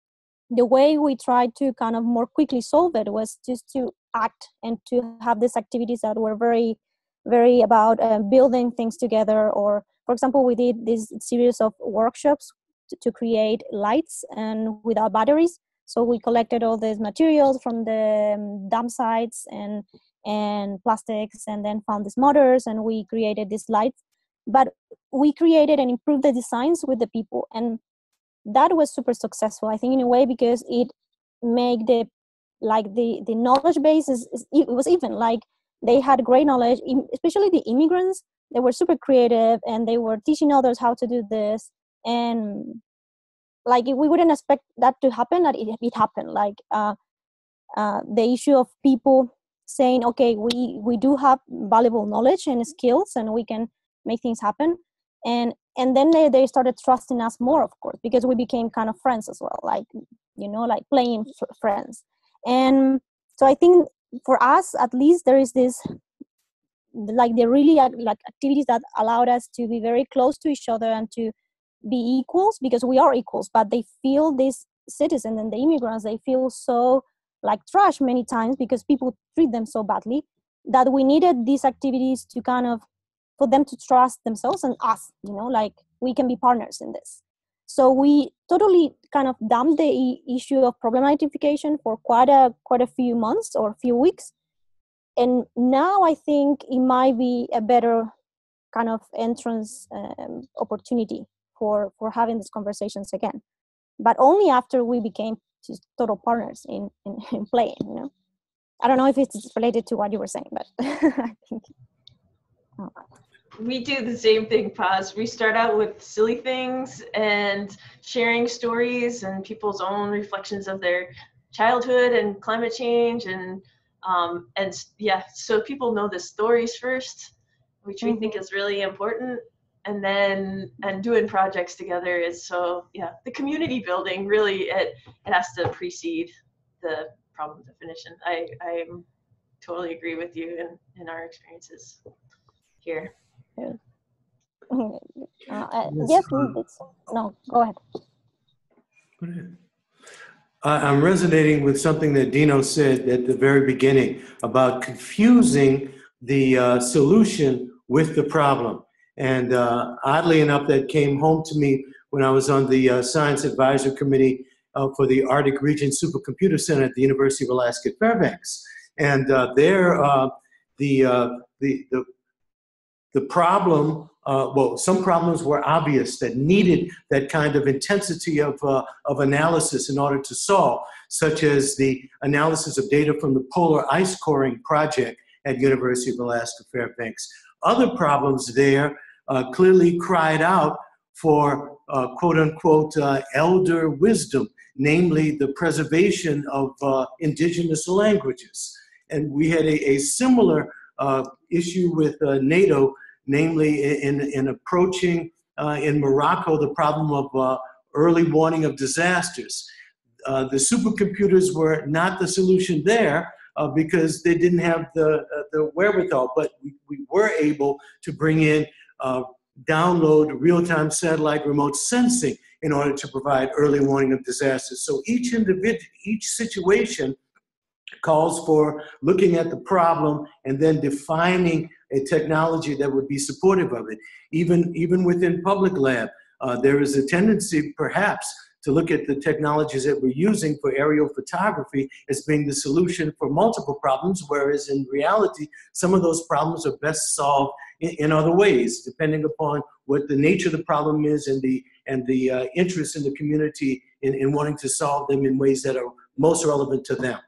the way we tried to kind of more quickly solve it was just to act and to have these activities that were very, very about building things together. Or, for example, we did this series of workshops to create lights and without batteries. So we collected all these materials from the dump sites and plastics, and then found these motors, and we created these lights. But we created and improved the designs with the people, and that was super successful, I think, in a way, because it made the knowledge base it was even like they had great knowledge, especially the immigrants. They were super creative, and they were teaching others how to do this. And like, we wouldn't expect that to happen, that it happened. Like the issue of people saying, okay, we do have valuable knowledge and skills, and we can make things happen. And then they started trusting us more, of course, because we became kind of friends as well, like playing friends. And so I think for us, at least, there is this, like, the really like activities that allowed us to be very close to each other and to be equals, because we are equals. But they feel, this citizen and the immigrants, they feel so like trash many times because people treat them so badly, that we needed these activities to kind of, for them to trust themselves and us, like, we can be partners in this. So we totally kind of dumped the issue of problem identification for quite a few months or a few weeks. And now I think it might be a better kind of entrance opportunity for having these conversations again, but only after we became just total partners in playing. I don't know if it's related to what you were saying, but I think. We do the same thing, Paz. We start out with silly things and sharing stories and people's own reflections of their childhood and climate change, and so people know the stories first, which we think is really important. And then doing projects together is the community building, really, it has to precede the problem definition. I totally agree with you in our experiences here. Yes, no, go ahead. Go ahead. I'm resonating with something that Dino said at the very beginning about confusing the solution with the problem. And oddly enough, that came home to me when I was on the Science Advisory Committee for the Arctic Region Supercomputer Center at the University of Alaska at Fairbanks. And there, the the problem, some problems were obvious that needed that kind of intensity of analysis in order to solve, such as the analysis of data from the polar ice coring project at University of Alaska Fairbanks. Other problems there clearly cried out for quote unquote elder wisdom, namely the preservation of indigenous languages. And we had a similar issue with NATO, namely in approaching in Morocco the problem of early warning of disasters. The supercomputers were not the solution there because they didn't have the wherewithal, but we were able to bring in download real-time satellite remote sensing in order to provide early warning of disasters. So each situation calls for looking at the problem and then defining a technology that would be supportive of it. Even within public lab, there is a tendency perhaps to look at the technologies that we're using for aerial photography as being the solution for multiple problems, whereas in reality, some of those problems are best solved in other ways, depending upon what the nature of the problem is and the interest in the community in wanting to solve them in ways that are most relevant to them.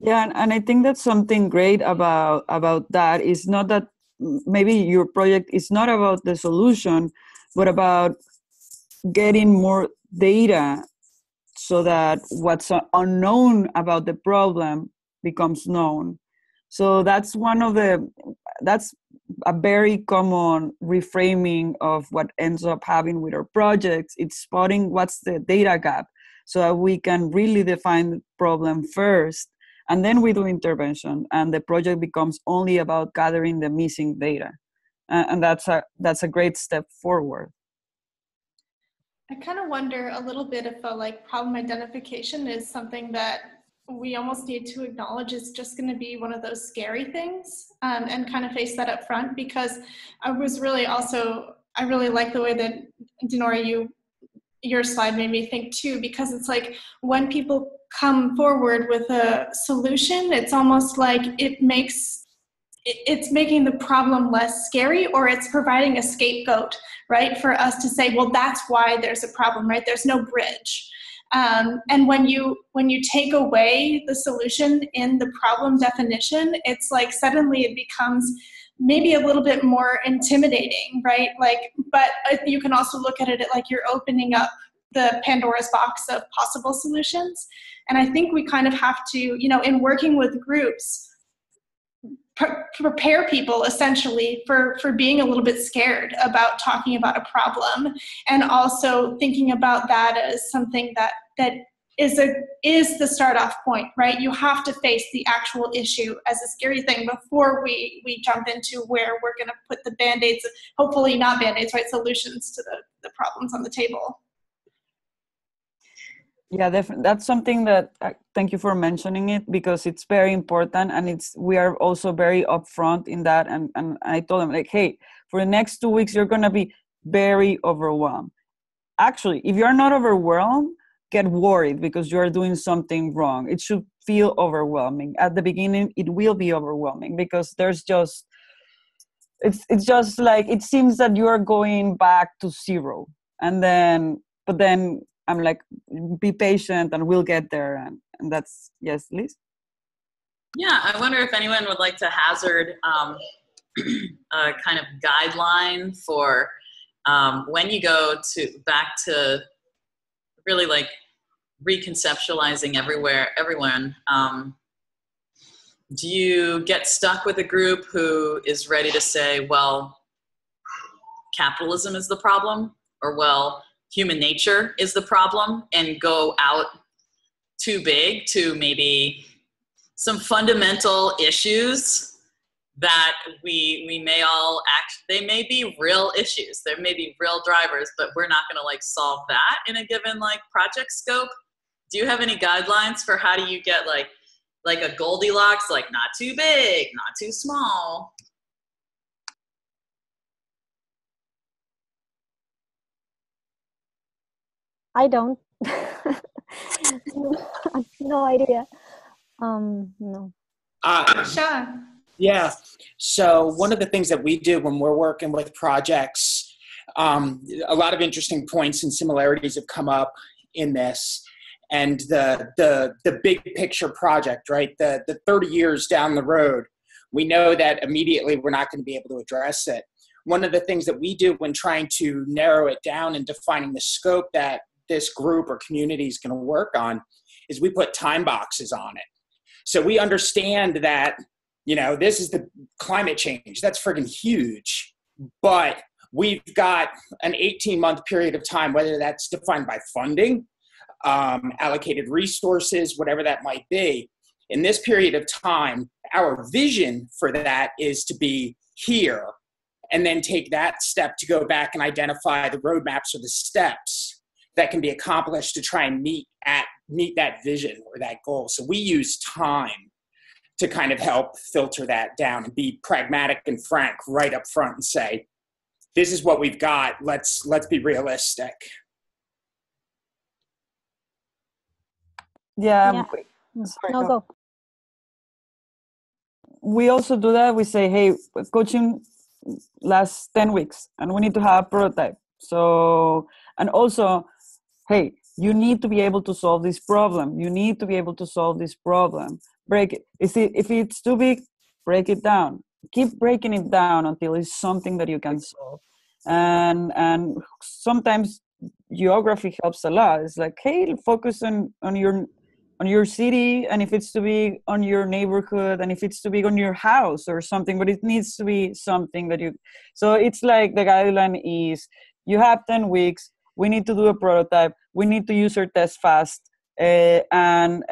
Yeah, and I think that's something great about that is not that maybe your project is not about the solution, but about getting more data so that what's unknown about the problem becomes known. So that's that's a very common reframing of what ends up happening with our projects. It's spotting what's the data gap so that we can really define the problem first, and then we do intervention, and the project becomes only about gathering the missing data. And that's a great step forward. I kind of wonder a little bit if problem identification is something that we almost need to acknowledge is just going to be one of those scary things, and kind of face that up front, because I really like the way that, Dinora, your slide made me think too, because it's like when people come forward with a solution, it's almost like it's making the problem less scary, or it's providing a scapegoat, right, for us to say, well, that's why there's a problem, right? There's no bridge. And when you take away the solution in the problem definition, it's like suddenly it becomes maybe a little bit more intimidating, right? But you can also look at it like you're opening up the Pandora's box of possible solutions. And I think we kind of have to, in working with groups, prepare people essentially for being a little bit scared about talking about a problem, and also thinking about that as something that is the start off point, right? You have to face the actual issue as a scary thing before we jump into where we're going to put the band-aids, hopefully not band-aids, right, solutions to the problems on the table. Yeah, definitely. That's something that, thank you for mentioning it, because it's very important, and we are also very upfront in that. And I told them, hey, for the next 2 weeks, you're going to be very overwhelmed. Actually, if you're not overwhelmed, get worried because you're doing something wrong. It should feel overwhelming. At the beginning, it will be overwhelming because it's just like, it seems that you are going back to zero. But then I'm like, be patient and we'll get there. And that's, yes, Liz? Yeah, I wonder if anyone would like to hazard a kind of guideline for when you go back to really like reconceptualizing everyone. Do you get stuck with a group who is ready to say, well, capitalism is the problem, or well, human nature is the problem, and go out too big to maybe some fundamental issues that we may all they may be real issues, there may be real drivers, but we're not going to like solve that in a given like project scope? Do you have any guidelines for how do you get like a Goldilocks, like not too big, not too small? I don't. No idea. No. Sean. Yeah. So one of the things that we do when we're working with projects, a lot of interesting points and similarities have come up in this. And the big picture project, right? The 30 years down the road, we know that immediately we're not going to be able to address it. One of the things that we do when trying to narrow it down and defining the scope that this group or community is going to work on is we put time boxes on it. So we understand that, this is the climate change. That's friggin' huge. But we've got an 18-month period of time, whether that's defined by funding, allocated resources, whatever that might be. In this period of time, our vision for that is to be here and then take that step to go back and identify the roadmaps or the steps that can be accomplished to try and meet that vision or that goal. So we use time to kind of help filter that down and be pragmatic and frank right up front and say, this is what we've got. Let's be realistic. Yeah. Sorry, No, go. We also do that. We say, hey, coaching lasts 10 weeks and we need to have prototype. So, and also, hey, you need to be able to solve this problem. You need to be able to solve this problem. Break it. If it's too big, break it down. Keep breaking it down until it's something that you can solve. And sometimes geography helps a lot. It's like, hey, focus on your city, and if it's to be on your neighborhood, and if it's to be on your house or something, but it needs to be something that so it's like the guideline is you have 10 weeks, we need to do a prototype, we need to use our test fast, and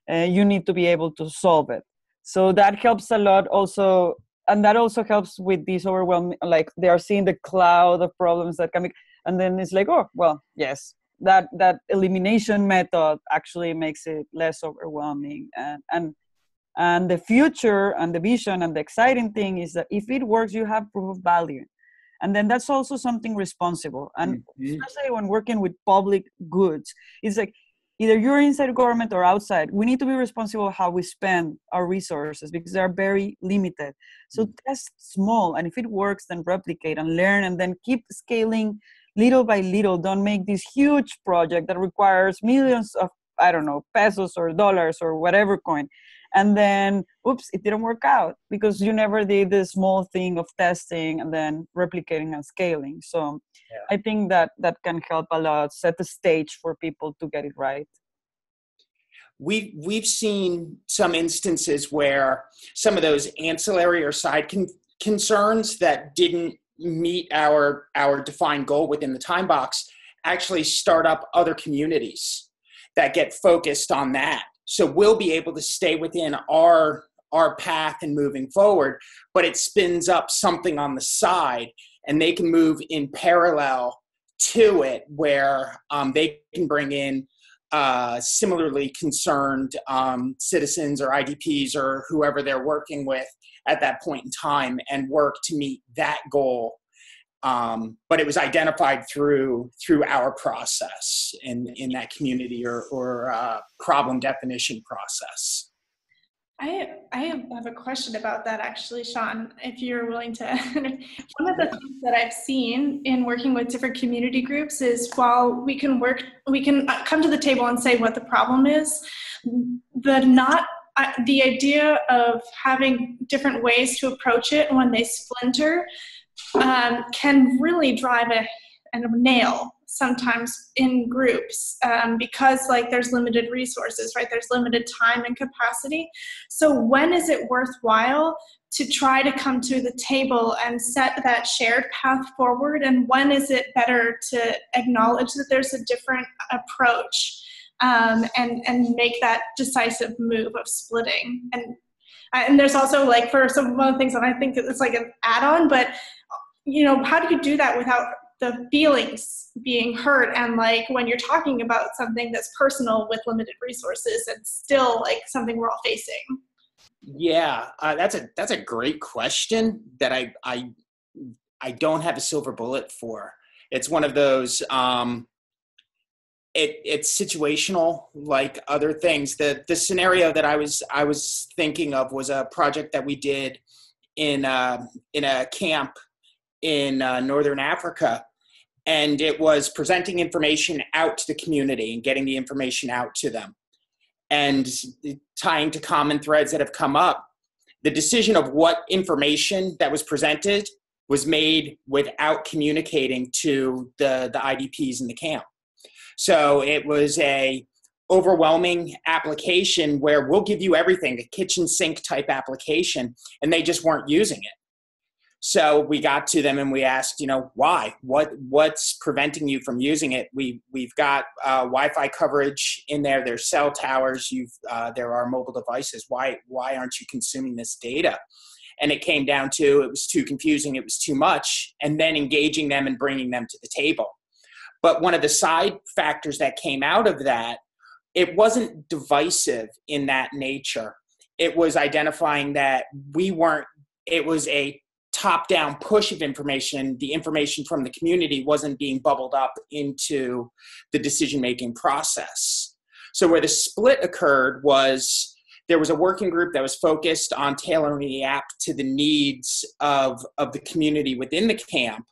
you need to be able to solve it. So that helps a lot also, and that also helps with this overwhelming, like they are seeing the cloud of problems that can be, and then it's like, oh, well, yes. That elimination method actually makes it less overwhelming, and the future and the vision and the exciting thing is that if it works, you have proof of value, and then that's also something responsible. And especially when working with public goods, it's like either you're inside government or outside. We need to be responsible how we spend our resources because they are very limited. So test small, and if it works, then replicate and learn, and then keep scaling. Little by little, don't make this huge project that requires millions of, pesos or dollars or whatever coin. And then, oops, it didn't work out because you never did the small thing of testing and then replicating and scaling. So I think that can help a lot, set the stage for people to get it right. We've seen some instances where some of those ancillary or side concerns that didn't meet our defined goal within the time box actually start up other communities that get focused on that. So we'll be able to stay within our path and moving forward, but it spins up something on the side and they can move in parallel to it where they can bring in similarly concerned citizens or IDPs or whoever they're working with at that point in time and work to meet that goal. But it was identified through our process in that community or problem definition process. I have a question about that actually, Sean, if you're willing to. One of the things that I've seen in working with different community groups is while we can come to the table and say what the problem is, the idea of having different ways to approach it when they splinter can really drive a nail sometimes in groups because there's limited resources, right? There's limited time and capacity. So when is it worthwhile to try to come to the table and set that shared path forward? And when is it better to acknowledge that there's a different approach and make that decisive move of splitting? And there's also for some of the things that I think it's like an add-on, but how do you do that without the feelings being hurt? And when you're talking about something that's personal with limited resources, it's still something we're all facing. Yeah, that's a great question that I don't have a silver bullet for. It's one of those it's situational, like other things. The scenario that I was thinking of was a project that we did in a camp in Northern Africa, and it was presenting information out to the community and getting the information out to them, and tying to common threads that have come up. The decision of what information that was presented was made without communicating to the IDPs in the camp. So it was a overwhelming application where we'll give you everything, a kitchen sink type application, and they just weren't using it. So we got to them and we asked, why? What's preventing you from using it? We've got Wi-Fi coverage in there. There's cell towers. There are mobile devices. Why aren't you consuming this data? And it came down to it was too confusing. It was too much. And then engaging them and bringing them to the table. But one of the side factors that came out of that, it wasn't divisive in that nature. It was identifying that it was a top-down push of information. The information from the community wasn't being bubbled up into the decision-making process. So where the split occurred was there was a working group that was focused on tailoring the app to the needs of the community within the camp.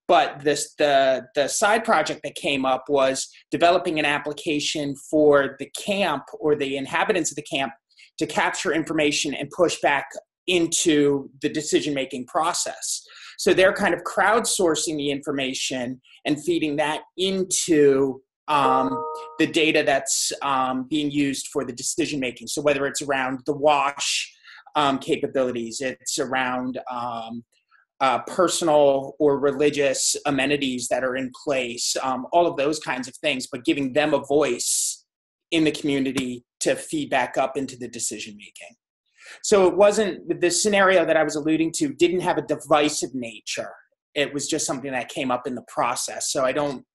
But the side project that came up was developing an application for the camp or the inhabitants of the camp to capture information and push back into the decision-making process. So they're kind of crowdsourcing the information and feeding that into the data that's being used for the decision-making. So whether it's around the WASH capabilities, it's around personal or religious amenities that are in place, all of those kinds of things, but giving them a voice in the community to feed back up into the decision-making. So it wasn't, the scenario that I was alluding to didn't have a divisive nature. It was just something that came up in the process. So I don't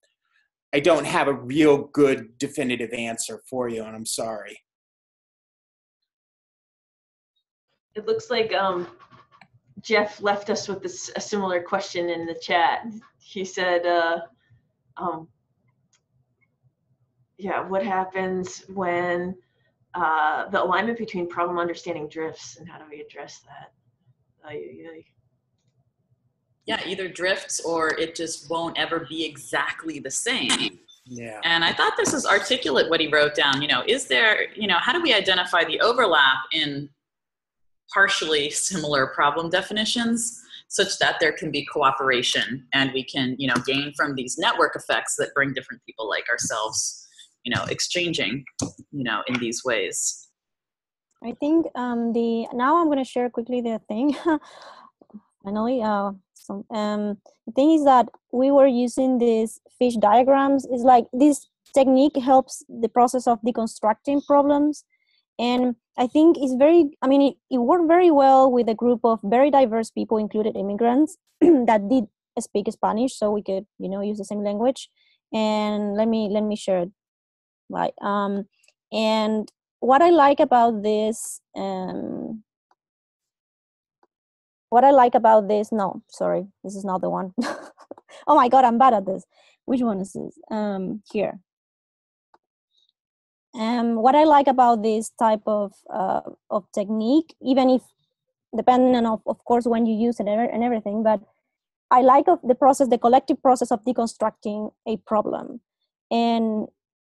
have a real good definitive answer for you, and I'm sorry. It looks like Jeff left us with a similar question in the chat. He said, what happens when the alignment between problem understanding drifts, and how do we address that? Yeah, either drifts or it just won't ever be exactly the same. Yeah. And I thought this is articulate what he wrote down. Is there, how do we identify the overlap in partially similar problem definitions such that there can be cooperation and we can, gain from these network effects that bring different people like ourselves, exchanging, in these ways. I think now I'm going to share quickly the thing. Finally, the thing is that we were using these fish diagrams. It's like this technique helps the process of deconstructing problems. And I think it worked very well with a group of very diverse people, included immigrants, that did speak Spanish, so we could, use the same language. And let me share it. Right. And what I like about this, no, sorry, this is not the one. Oh my God, I'm bad at this. Which one is this? Here. What I like about this type of technique, even if depending on of course when you use it and everything, but I like the process, the collective process of deconstructing a problem, and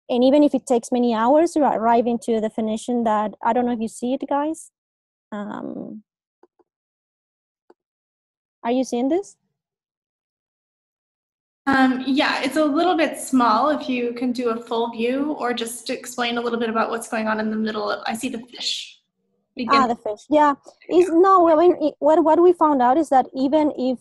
even if it takes many hours to arrive into a definition that, I don't know if you see it, guys. Are you seeing this? Yeah, it's a little bit small if you can do a full view, or just to explain a little bit about what's going on in the middle of, I see the fish. The fish, yeah. What we found out is that even if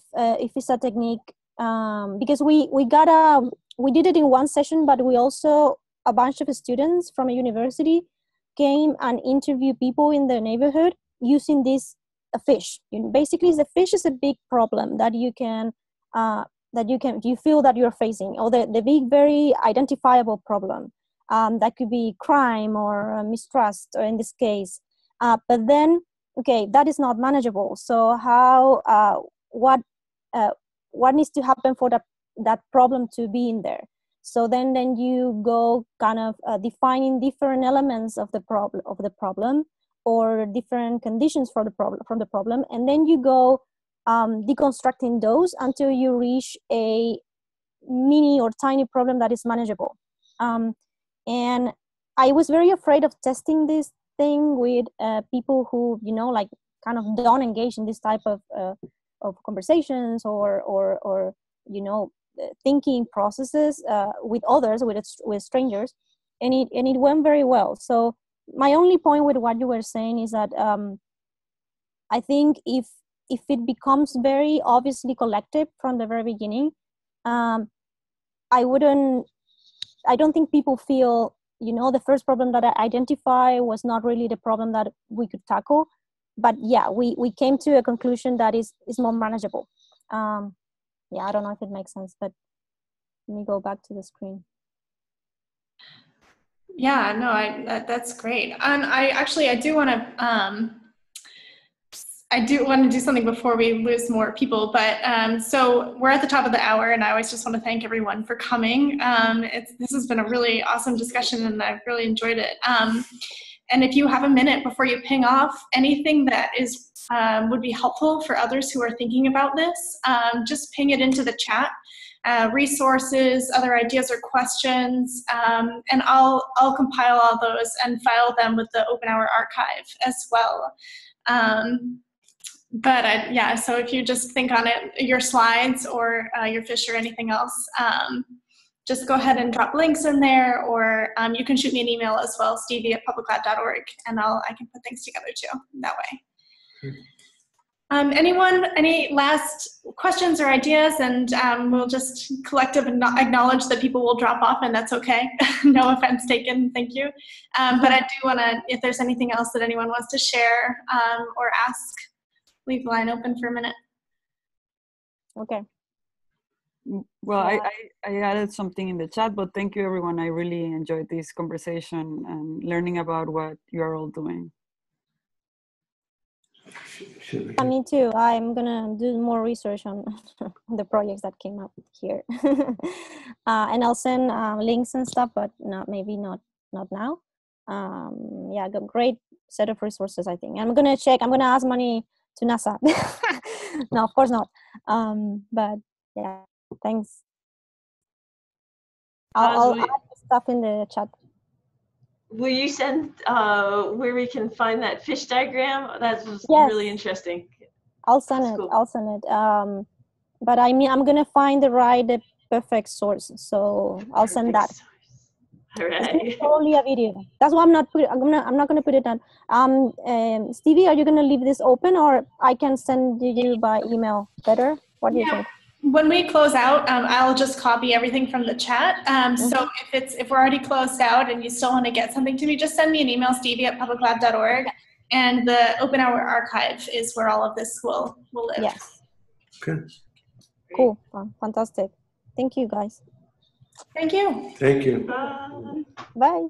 it's a technique, because we did it in one session, but we also, a bunch of students from a university came and interviewed people in the neighborhood using this fish. Basically, the fish is a big problem that you feel that you're facing, or the big, very identifiable problem. That could be crime or mistrust, or in this case. But then, okay, that is not manageable. So what needs to happen for that problem to be in there? So then you go kind of defining different elements of the problem or different conditions for the problem, and then you go deconstructing those until you reach a mini or tiny problem that is manageable. And I was very afraid of testing this thing with people who, you know, like kind of don't engage in this type of conversations or you know, thinking processes with others, with strangers, and it went very well. So my only point with what you were saying is that I think if it becomes very obviously collective from the very beginning, I don't think people feel, you know, the first problem that I identify was not really the problem that we could tackle, but yeah, we came to a conclusion that is more manageable. Yeah, I don't know if it makes sense, but let me go back to the screen. Yeah, no, that's great. And I do want to do something before we lose more people, but so we're at the top of the hour, and I always just want to thank everyone for coming. This has been a really awesome discussion, and I've really enjoyed it. And if you have a minute before you ping off, anything that is would be helpful for others who are thinking about this, just ping it into the chat. Resources, other ideas or questions, and I'll compile all those and file them with the OpenHour archive as well. But yeah, so if you just think on it, your slides or your fish or anything else, just go ahead and drop links in there, or you can shoot me an email as well, stevie@publiclab.org, and I can put things together too that way. Anyone, any last questions or ideas? And we'll just collectively acknowledge that people will drop off, and that's okay. No offense taken, thank you. But I do want to, if there's anything else that anyone wants to share or ask, leave the line open for a minute. Okay. Well, I added something in the chat, but thank you everyone. I really enjoyed this conversation and learning about what you are all doing. Me too. I'm gonna do more research on the projects that came up here, and I'll send links and stuff, but maybe not now. Yeah, great set of resources, I think. I'm gonna check. I'm gonna ask money to NASA. No, of course not. But yeah, thanks. I'll add stuff in the chat. Will you send where we can find that fish diagram? That's really interesting. I'll send it. Cool. I'll send it. But I mean, I'm gonna find the perfect source, so I'll send that. All right. It's only a video. That's why I'm not gonna put it on. Stevie, are you gonna leave this open, or I can send you by email? Better? What do you think? When we close out, I'll just copy everything from the chat. So if we're already closed out and you still want to get something to me, just send me an email, stevie@publiclab.org, and the OpenHour archive is where all of this will live. Yes. Okay. Cool. Fantastic. Thank you, guys. Thank you. Thank you. Bye.